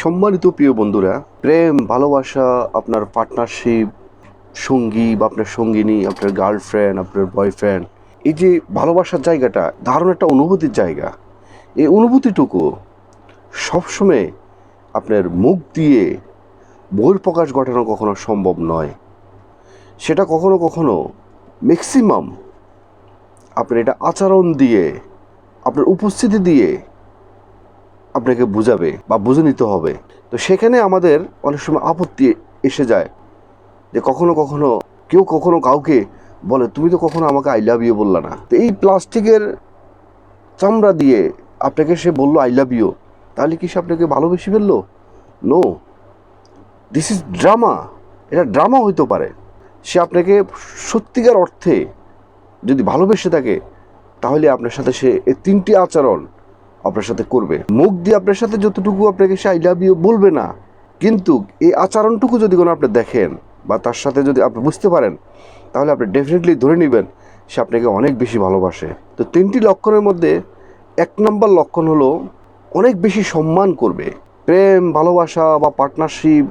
সম্মানিত প্রিয় বন্ধুরা, প্রেম, ভালোবাসা, আপনার পার্টনারশিপ, সঙ্গী বা আপনার সঙ্গিনী, আপনার গার্লফ্রেন্ড, আপনার বয়ফ্রেন্ড, এই যে ভালোবাসার জায়গাটা দারুণ একটা অনুভূতির জায়গা। এই অনুভূতিটুকু সবসময় আপনার মুখ দিয়ে বহিঃপ্রকাশ ঘটানো কখনো সম্ভব নয়। সেটা কখনো কখনো ম্যাক্সিমাম আপনার এটা আচরণ দিয়ে, আপনার উপস্থিতি দিয়ে আপনাকে বুঝাবে বা বুঝে নিতে হবে। তো সেখানে আমাদের অনেক সময় আপত্তি এসে যায় যে কখনো কখনো কেউ কখনো কাউকে বলে, তুমি তো কখনো আমাকে আই লাভ ইউ বললা না। তো এই প্লাস্টিকের চামড়া দিয়ে আপনাকে সে বললো আই লাভ ইউ, তাহলে কি সে আপনাকে ভালোবেসে ফেললো? No, this is drama. এটা ড্রামা হইতে পারে। সে আপনাকে সত্যিকার অর্থে যদি ভালোবেসে থাকে, তাহলে আপনার সাথে সে এই তিনটি আচরণ আপনার সাথে করবে। মুখ দিয়ে আপনার সাথে যতটুকু আপনাকে সে আই লাভ ইউ বলবে না, কিন্তু এই আচরণটুকু যদি কোনো আপনি দেখেন বা তার সাথে যদি আপনি বুঝতে পারেন, তাহলে আপনি ডেফিনেটলি ধরে নেবেন সে আপনাকে অনেক বেশি ভালোবাসে। তো তিনটি লক্ষণের মধ্যে 1 নম্বর লক্ষণ হলো অনেক বেশি সম্মান করবে। প্রেম, ভালোবাসা বা পার্টনারশিপ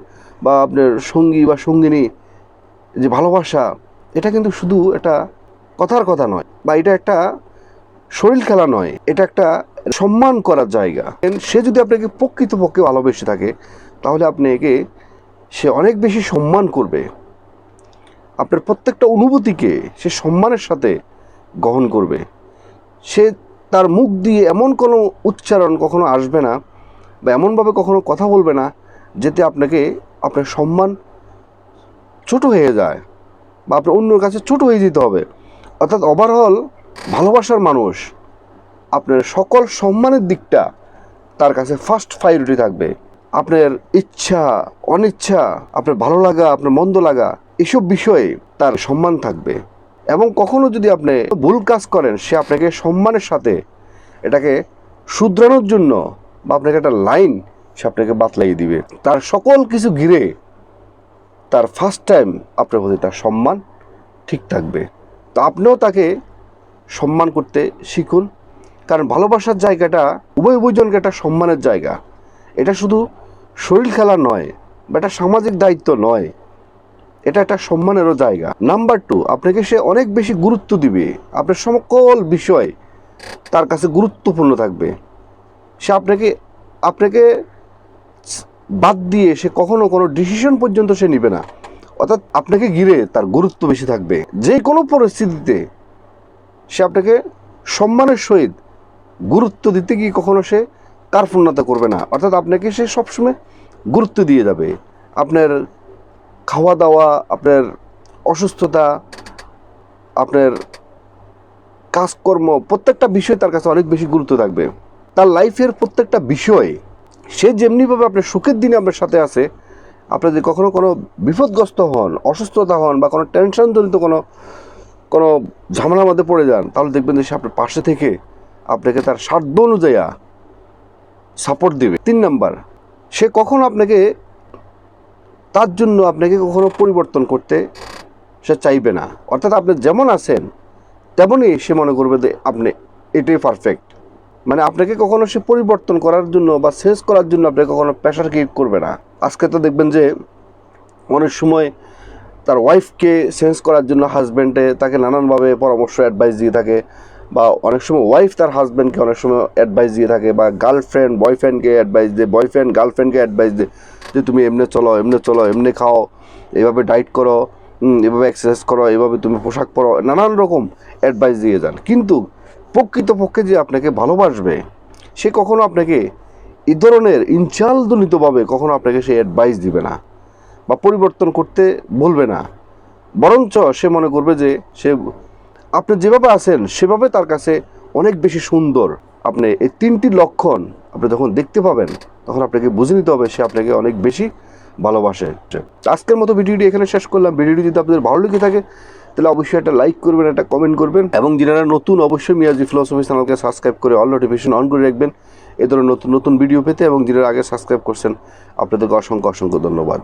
বা আপনার সঙ্গী বা সঙ্গিনী, যে ভালোবাসা, এটা কিন্তু শুধু একটা কথার কথা নয়, বা এটা একটা শরীর খেলা নয়, এটা একটা সম্মান করার জায়গা। সে যদি আপনাকে প্রকৃতপক্ষে ভালোবেসে থাকে, তাহলে আপনাকে সে অনেক বেশি সম্মান করবে। আপনার প্রত্যেকটা অনুভূতিকে সে সম্মানের সাথে গ্রহণ করবে। সে তার মুখ দিয়ে এমন কোনো উচ্চারণ কখনো আসবে না বা এমনভাবে কখনো কথা বলবে না যেতে আপনাকে আপনার সম্মান ছোট হয়ে যায় বা আপনার অন্যর কাছে ছোট হয়ে যেতে হবে। অর্থাৎ ওভারঅল ভালোবাসার মানুষ আপনার সকল সম্মানের দিকটা তার কাছে ফার্স্ট প্রায়োরিটি থাকবে। আপনার ইচ্ছা, অনিচ্ছা, আপনার ভালো লাগা, আপনার মন্দ লাগা, এসব বিষয়ে তার সম্মান থাকবে। এবং কখনো যদি আপনি ভুল কাজ করেন, সে আপনাকে সম্মানের সাথে এটাকে শুধরানোর জন্য বা আপনাকে একটা লাইন সে আপনাকে বাতলাই দিবে। তার সকল কিছু ঘিরে তার ফার্স্ট টাইম আপনার প্রতি তার সম্মান ঠিক থাকবে। তো আপনিও তাকে সম্মান করতে শিখুন, কারণ ভালোবাসার জায়গাটা উভয়জনকে একটা সম্মানের জায়গা। এটা শুধু শরীর খেলা নয় বা এটা সামাজিক দায়িত্ব নয়, এটা একটা সম্মানেরও জায়গা। নাম্বার 2, আপনাকে সে অনেক বেশি গুরুত্ব দিবে। আপনার সকল বিষয় তার কাছে গুরুত্বপূর্ণ থাকবে। সে আপনাকে বাদ দিয়ে সে কখনো কোনো ডিসিশন পর্যন্ত সে নেবে না। অর্থাৎ আপনাকে ঘিরে তার গুরুত্ব বেশি থাকবে। যে কোনো পরিস্থিতিতে সে আপনাকে সম্মানের সহিত গুরুত্ব দিতে গিয়ে কখনো সে কার্পণ্যতা করবে না। অর্থাৎ আপনাকে সে সবসময় গুরুত্ব দিয়ে যাবে। আপনার খাওয়া দাওয়া, আপনার অসুস্থতা, আপনার কাজকর্ম, প্রত্যেকটা বিষয় তার কাছে অনেক বেশি গুরুত্ব থাকবে। তার লাইফের প্রত্যেকটা বিষয় সে যেমনিভাবে আপনার সুখের দিনে আপনার সাথে আছে, আপনি যদি কখনো কোনো বিপদগ্রস্ত হন, অসুস্থতা হন বা কোনো টেনশনজনিত কোনো ঝামেলার মধ্যে পড়ে যান, তাহলে দেখবেন যে সে আপনার পাশে থেকে আপনাকে তার সাধ্য অনুযায়ী সাপোর্ট দেবে। 3 নাম্বার, সে কখনো আপনাকে তার জন্য আপনাকে কখনো পরিবর্তন করতে সে চাইবে না। অর্থাৎ আপনি যেমন আছেন তেমনই সে মনে করবে যে আপনি এটাই পারফেক্ট। মানে আপনাকে কখনো সে পরিবর্তন করার জন্য বা চেঞ্জ করার জন্য আপনাকে কখনো প্রেশার ক্রিয়েট করবে না। আজকে তো দেখবেন যে অনেক সময় তার ওয়াইফকে চেঞ্জ করার জন্য হাজব্যান্ডে তাকে নানানভাবে পরামর্শ অ্যাডভাইস দিয়ে থাকে, বা অনেক সময় ওয়াইফ তার হাজব্যান্ডকে অনেক সময় অ্যাডভাইস দিয়ে থাকে, বা গার্লফ্রেন্ড বয়ফ্রেন্ডকে অ্যাডভাইস দেয়, বয়ফ্রেন্ড গার্লফ্রেন্ডকে অ্যাডভাইস দেয় যে তুমি এমনি চলো, এমনি খাও, এভাবে ডায়েট করো, এভাবে এক্সারসাইজ করো, এভাবে তুমি পোশাক পরো, নানান রকম অ্যাডভাইস দিয়ে যান। কিন্তু প্রকৃতপক্ষে যে আপনাকে ভালোবাসবে, সে কখনো আপনাকে এই ধরনের ইনচালজনিতভাবে কখনো আপনাকে সে অ্যাডভাইস দিবে না বা পরিবর্তন করতে বলবে না। বরঞ্চ সে মনে করবে যে সে আপনি যেভাবে আছেন সেভাবে তার কাছে অনেক বেশি সুন্দর। আপনি এই 3টি লক্ষণ আপনি যখন দেখতে পাবেন, তখন আপনাকে বুঝে নিতে হবে সে আপনাকে অনেক বেশি ভালোবাসে। আজকের মতো ভিডিওটি এখানে শেষ করলাম। ভিডিওটি যদি আপনাদের ভালো লেগে থাকে, তাহলে অবশ্যই একটা লাইক করবেন, একটা কমেন্ট করবেন, এবং যারা নতুন অবশ্যই মিয়াজি ফিলোসফি চ্যানেলকে সাবস্ক্রাইব করে অল নোটিফিকেশন অন করে রাখবেন এ ধরনের নতুন নতুন ভিডিও পেতে। এবং যারা আগে সাবস্ক্রাইব করছেন, আপনাদেরকে অসংখ্য ধন্যবাদ।